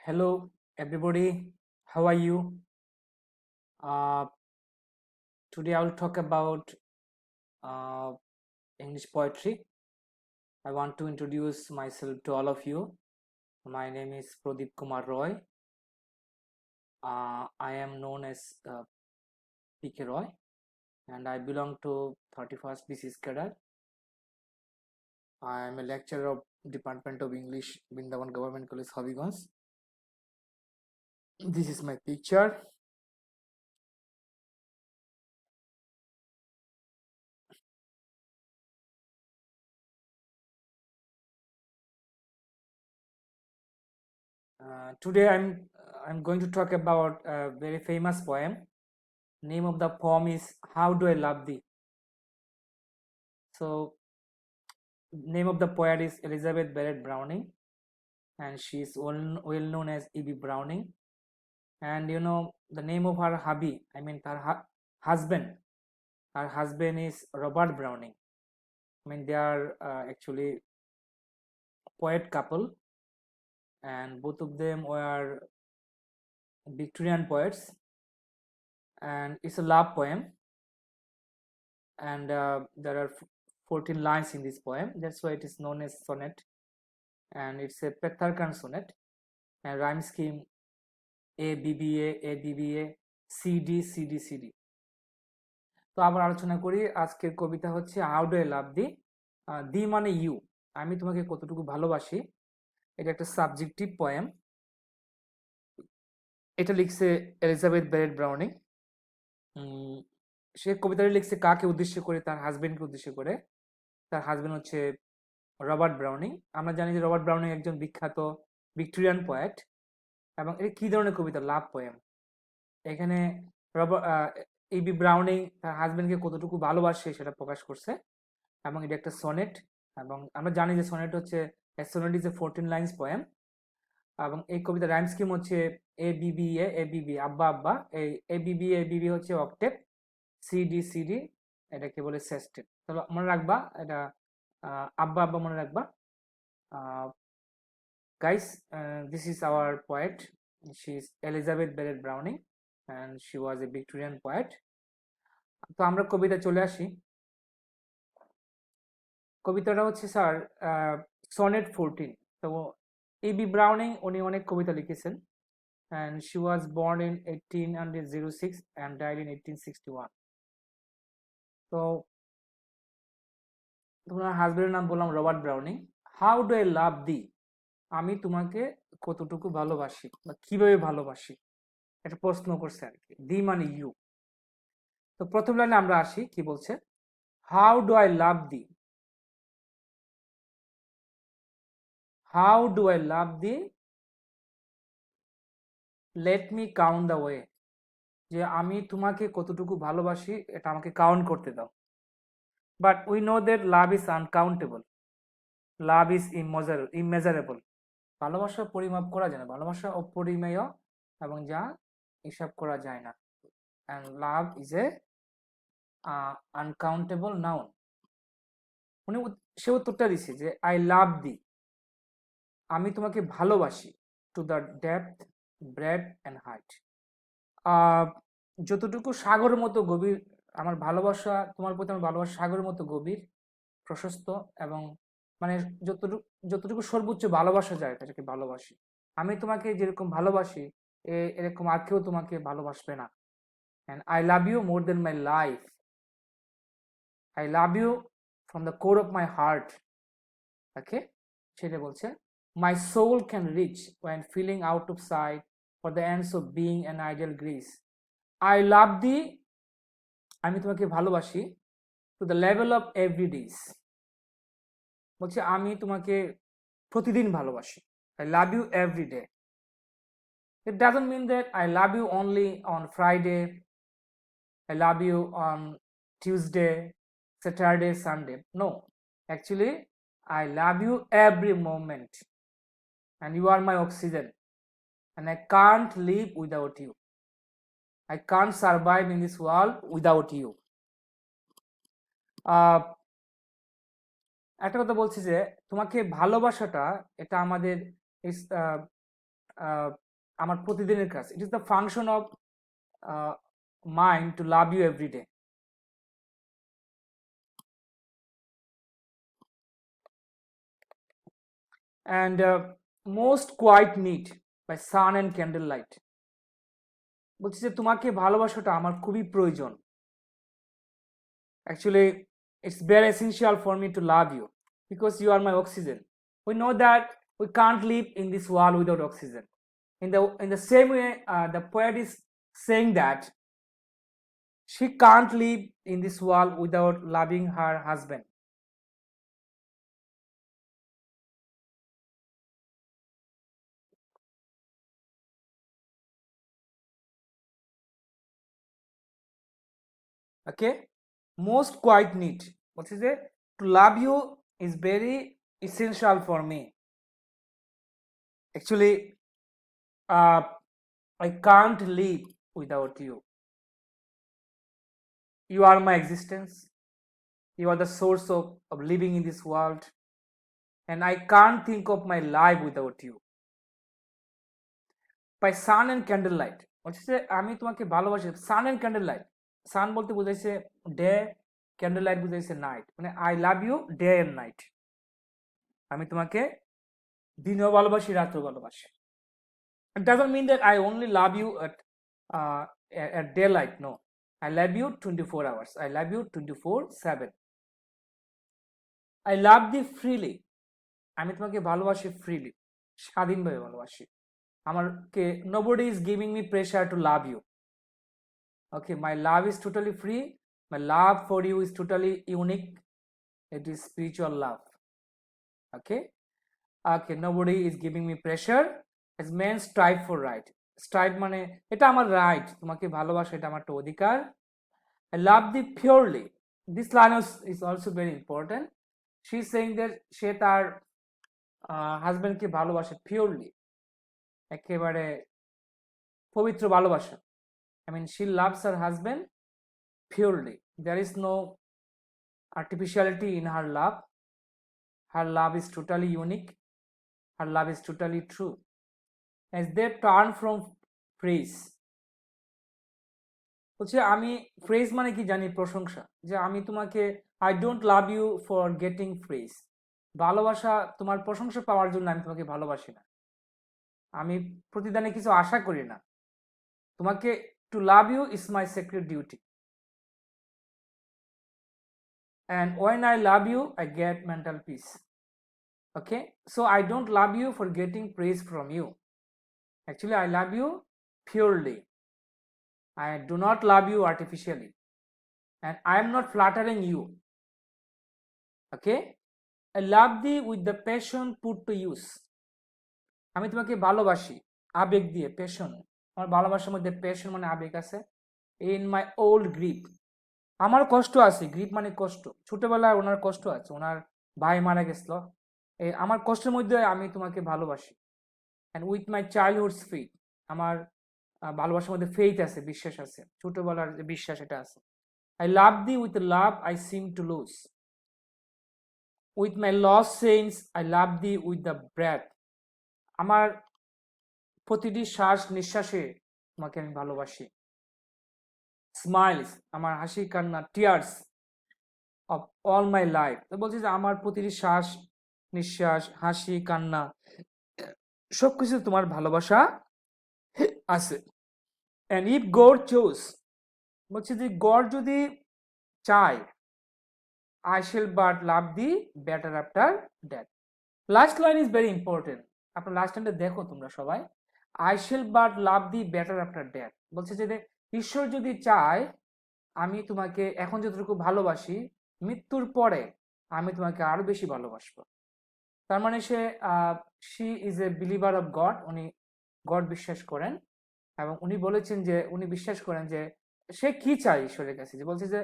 Hello, everybody. How are you? Uh, Today I will talk about uh, English poetry. I want to introduce myself to all of you. My name is Pradeep Kumar Roy. I am known as PK Roy, and I belong to 31st BCS cadre. I am a lecturer of Department of English, Bindavan Government College, Hobbyganj. This is my picture. Today I'm going to talk about a very famous poem. Name of the poem is How Do I Love Thee? So name of the poet is Elizabeth Barrett Browning, and she is well known as E.B. Browning. And you know the name of her hubby, I mean her husband. Her husband is Robert Browning. I mean they are actually poet couple, and both of them were Victorian poets. And it's a love poem, and there are 14 lines in this poem. That's why it is known as sonnet, and it's a Petrarchan sonnet, and rhyme scheme ABBA, ABBA, CD, CD, CD. তো আবার আলোচনা করি। আজকের কবিতা হচ্ছে how do I love দি। দি মানে you, আমি তোমাকে কতটুকু ভালোবাসি। এটা একটা সাবজেক্টিভ পোয়েম। এটা লিখছে এলিজাবেথ ব্যারেট ব্রাউনিং। সে কবিতাটা লিখছে কাকে উদ্দেশ্য করে? তার হাজবেন্ডকে উদ্দেশ্য করে। তার হাজবেন্ড হচ্ছে রবার্ট ব্রাউনিং। আমরা জানি যে রবার্ট ব্রাউনিং একজন বিখ্যাত ভিক্টোরিয়ান পোয়েট, এবং এটা কি ধরনের কবিতা? লাভ পোয়েম। এখানে E.B. ব্রাউনিং তার হাজবেন্ডকে কতটুকু ভালোবাসে সেটা প্রকাশ করছে, এবং এটা একটা সনেট। এবং আমরা জানি যে সনেট হচ্ছে sonnet is a 14 lines poem, এবং এই কবিতা রাইম স্কিম হচ্ছে ABBA, ABB আব্বা আব্বা। এই ABB হচ্ছে অক্টেভ, CD CD এটাকে বলে সেস্টেট। তাহলে মনে রাখবা এটা আব্বা আব্বা মনে রাখবা। Guys, this is our poet. She is Elizabeth Barrett Browning and she was a Victorian poet. তো আমরা কবিতা চলে আসি। কবিতাটা হচ্ছে স্যার সনেট 14। তো E.B. ব্রাউনিং উনি অনেক কবিতা লিখেছেন, and she was born in 1806 and died in 1861. তো তোমার হাজবেন্ডের নাম বললাম Robert Browning. How do I love thee, আমি তোমাকে কতটুকু ভালোবাসি বা কিভাবে ভালোবাসি, একটা প্রশ্ন করছে আর কি। দি মানে ইউ। তো প্রথম লাইনে আমরা আসি, কি বলছে? How do I love the, how do I love the, late me count the way, যে আমি তোমাকে কতটুকু ভালোবাসি এটা আমাকে কাউন্ট করতে দাও। But we know that love is uncountable, love is immeasurable. ভালোবাসা পরিমাপ করা যায় না, ভালোবাসা অপরিমেয় এবং যা হিসাব করা যায় না। And love is a uncountable noun. উনি সে উত্তরটা দিছে যে আই লাভ দি, আমি তোমাকে ভালোবাসি, to the depth, bread and height. যতটুকু সাগরের মতো গভীর আমার ভালোবাসা, তোমার প্রতি আমার ভালোবাসা সাগরের মতো গভীর, প্রশস্ত, এবং মানে যতটুকু যতটুকু সর্বোচ্চ ভালোবাসা যায় তাকে ভালোবাসি। আমি তোমাকে যেরকম ভালোবাসি এরকম আর কেউ তোমাকে ভালোবাসবে না। And I love you more than my life, I love you from the core of my heart. Okay, সেটা বলছে। My soul can reach when feeling out of sight for the ends of being and ideal grace. I love thee, আমি তোমাকে ভালোবাসি, to the level of every day's. বলছে আমি তোমাকে প্রতিদিন ভালোবাসি। I love you every day. It doesn't mean that I love you only on Friday, I love you on Tuesday, Saturday, Sunday. No, actually, I love you every moment, and you are my oxygen, and I can't live without you. I can't survive in this world without you. একটা কথা বলছি যে তোমাকে ভালোবাসাটা এটা আমাদের আমার প্রতিদিনের কাজ। It is the function of mind to love you every day. And most quiet need by sun and candle light. বলছি যে তোমাকে ভালোবাসাটা আমার খুবই প্রয়োজন। Actually, it's very essential for me to love you because you are my oxygen. We know that we can't live in this world without oxygen. In the same way, the poet is saying that she can't live in this world without loving her husband. Okay, most quiet need. What is it? To love you is very essential for me. Actually, I can't live without you. You are my existence. You are the source of living in this world, and I can't think of my life without you. By sun and candlelight. হচ্ছে আমি তোমাকে ভালোবাসি। Sun and candle light, sun বলতে বুঝাইছে day, candle light বুঝাইছে night, মানে I love you day and night. আমি তোমাকে দিনেও ভালোবাসি, রাতেও ভালোবাসি। It doesn't mean that I only love you at daylight. No, I love you 24 hours. I love you 24/7. I love thee freely. আমি তোমাকে ভালোবাসি ফ্রিলি, স্বাধীনভাবে ভালোবাসি। আমাকে nobody is giving me pressure to love you. Okay, my love is totally free. My love for you is totally unique. It is spiritual love. Okay, nobody is giving me pressure. As men strive for right. Strive মানে এটা আমার right, তোমাকে ভালোবাসা এটা আমার একটা অধিকার। I love thee purely. This line is also very important. She is saying that সে তার হাজবেন্ডকে ভালোবাসে পিওরলি, একেবারে পবিত্র ভালোবাসা। I mean, she loves her husband purely. There is no artificiality in her love. Her love is totally unique. Her love is totally true. As they turn from praise. বলছে আমি phrase মানে কি জানি, প্রশংসা। যে আমি তোমাকে, I don't love you for getting phrase. ভালোবাসা তোমার প্রশংসা পাওয়ার জন্য আমি তোমাকে ভালোবাসি না। আমি প্রতিদানে কিছু আশা করি না। তোমাকে to love you is my secret duty. And when I love you, I get mental peace. Okay, so I don't love you for getting praise from you. Actually, I love you purely. I do not love you artificially, and I am not flattering you. Okay, I love thee with the passion put to use. আমি তোমাকে ভালোবাসি আবেগ দিয়ে, passion. আমার ভালোবাসার মধ্যে passion মানে আবেগ আছে। ইন মাই ওল্ড গ্রিপ, আমার কষ্ট আছে। গ্রিপ মানে কষ্ট। ছোটবেলায় ওনার কষ্ট আছে, ওনার ভাই মারা গেছিল। আমার কষ্টের মধ্যে আমি তোমাকে ভালোবাসি। অ্যান্ড উইথ মাই চাইল্ডহুডস ফেইথ, আমার ভালোবাসার মধ্যে ফেইথ আছে, বিশ্বাস আছে, ছোটবেলার যে বিশ্বাস এটা আছে। I love thee with love I seem to lose. With my loss sense I love thee with the breath. আমার প্রতিটি শ্বাস নিঃশ্বাসে তোমাকে আমি ভালোবাসি। স্মাইলস, আমার হাসি কান্না, tears of all my life. তো বলছি যে আমার প্রতিটি শ্বাস নিঃশ্বাস, হাসি কান্না সবকিছু তোমার ভালোবাসা আছে। অ্যান্ড ইফ গড চোজ, বলছি যে গড যদি চায়, I shall but love the better after death. Last line is very important. আপনার লাস্ট লাইনটা দেখো তোমরা সবাই। I shall but love the better after death. বলছে যে ঈশ্বর যদি চায়, আমি তোমাকে এখন যতটুকু ভালোবাসি, মৃত্যুর পরে আমি তোমাকে আরো বেশি ভালোবাসবো। তার মানে she is a believer of god. উনি গড বিশ্বাস করেন, এবং উনি বলেছেন যে উনি বিশ্বাস করেন যে সে কি চায় ঈশ্বরের কাছে। যে বলছে যে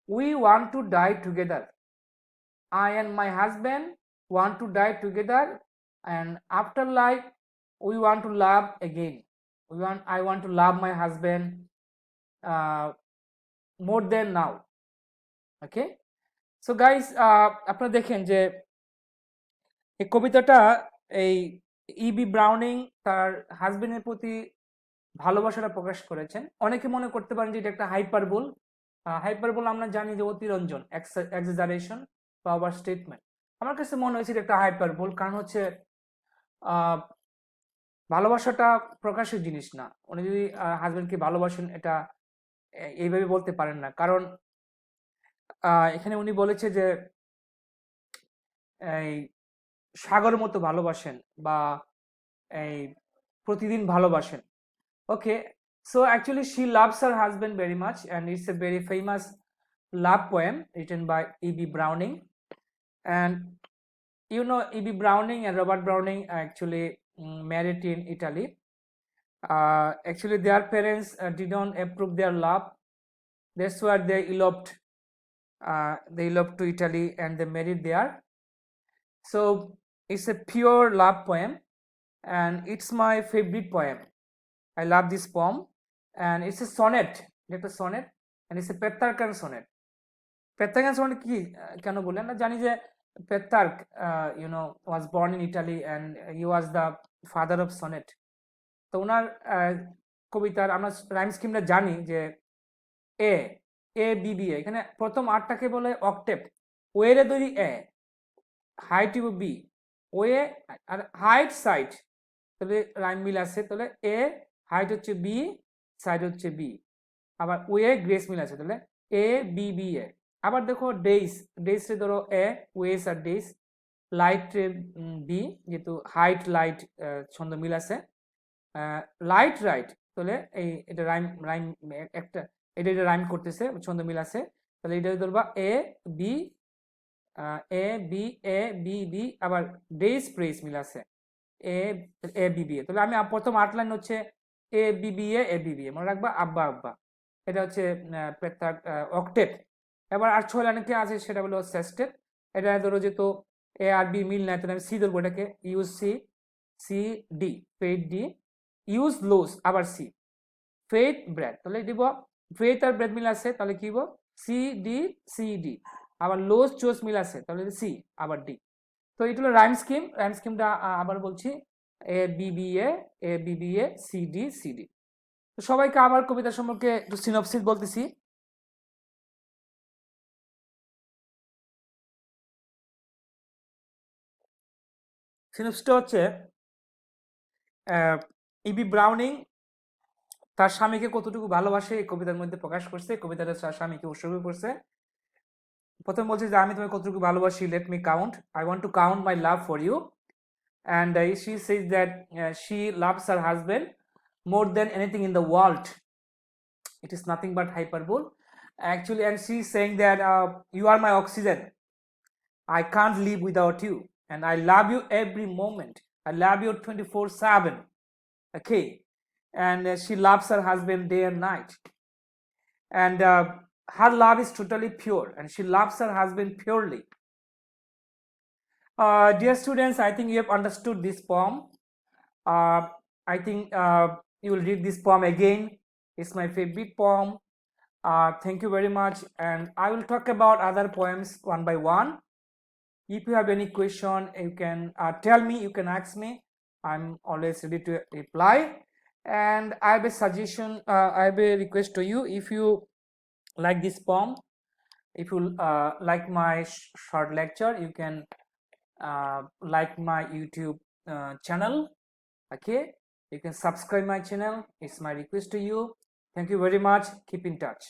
we want to die together, I and my husband want to die together, and after life we want to love again. I want to love my husband more than now. Okay, so guys, আপনারা দেখেন যে এই কবিতাটা, এই ইবি Browning তার হাজবেন্ডের প্রতি ভালোবাসাটা প্রকাশ করেছেন। অনেকে মনে করতে পারেন যে এটা একটা হাইপারবোল। হাইপারবোল আমরা জানি যে অতিরঞ্জন, এক্সাজারেশন বা ওভার স্টেটমেন্ট। আমার কাছে মনে হয়েছে এটা একটা হাইপারবোল, কারণ হচ্ছে আহ, ভালোবাসাটা প্রকাশের জিনিস না। উনি যদি হাজবেন্ডকে ভালোবাসেন এটা এইভাবে বলতে পারেন না, কারণ এখানে উনি বলেছে যে এই সাগরের মতো ভালোবাসেন বা এই প্রতিদিন ভালোবাসেন। Okay, so actually she loves her husband very much, and it's a very famous love poem written by E.B. Browning. And you know, E.B. Browning and Robert Browning are actually married in Italy. Actually, their parents did not approve their love. That's why they eloped. They eloped to Italy and they married there. So it's a pure love poem, and it's my favorite poem. I love this poem, and it's a sonnet. It's a sonnet, and it's a Petrarchan sonnet. Petrarchan sonnet কি কেন বললেন না, জানি যে Petrarch was born in Italy and he was the father of sonnet. তো ওনার কবিতার আমরা rhyme স্কিমটা জানি যে এ এ বি বি, এখানে প্রথম আটটাকে বলে অক্টেভ। ওয়েরে তৈরি A, height you B, way are height side, তাহলে রাইম মিল আছে। তাহলে এ হাইট হচ্ছে বি, সাইড হচ্ছে বি। আবার ওয়ে গ্রেস মিল আছে, তাহলে এ বি বি এ। আবার দেখো ডেইস, ডেইসে ধরো এ, ওয়েস আর ডেইস। লাইট বি, যেহেতু হাইট লাইট ছন্দ মিল আছে। লাইট রাইট, তাহলে এই এটা রাইম রাইম একটা, এটা রাইম করতেছে, ছন্দ মিল আছে। তাহলে এটা ধরবা A B, A B A B B, আবার ডেইস প্রেস মিল আছে এ এ বি বি এ। তাহলে আমি প্রথম 8 লাইন হচ্ছে এ B B A A B B এ, মনে রাখবা আব্বা আব্বা। এটা হচ্ছে অক্টেট। এবার আর 6 লাইনে কি আছে সেটা হলো সেস্টেট। এটা ধরো যেহেতু এ আর বি মিল নাই, তাহলে আমি সি ধরবো, এটাকে ইউজ সি, সি ডি, ফেট ডি, ইউজ লোস, আবার সি, ফেট ব্রেড। তাহলে দিব ফেট আর ব্রেড মিল আছে, তাহলে কি দিব সি ডি, সি ডি। আবার লোস চোস মিল আছে, তাহলে সি আবার ডি। তো এটা হলো রাইম স্কিম। রাইম স্কিমটা আবার বলছি, A B B A A B B A C D C D. তো সবাইকে আমার কবিতা সম্পর্কে একটু সিনপসিস বলতেছি। সিনপসিসটা হচ্ছে ইবি ব্রাউনিং তার স্বামীকে কতটুকু ভালোবাসে এই কবিতার মধ্যে প্রকাশ করছে। কবিতাটা তার স্বামীকে উৎসর্গ করছে। প্রথম বলছে যে আমি তোমাকে কতটুকু ভালোবাসি, let me count, I want to count my love for you. And she says that she loves her husband more than anything in the world. It is nothing but hyperbole actually, and she's saying that you are my oxygen, I can't live without you, and I love you every moment, I love you 24/7. Okay, and she loves her husband day and night, and her love is totally pure, and she loves her husband purely. Dear students, I think you have understood this poem. I think you will read this poem again. It's my favorite poem. Thank you very much, and I will talk about other poems one by one. If you have any question, you can tell me, you can ask me. I'm always ready to reply. And I have a suggestion, I have a request to you. If you like this poem, if you like my short lecture, you can like my YouTube channel. Okay, you can subscribe my channel. It's my request to you. Thank you very much. Keep in touch.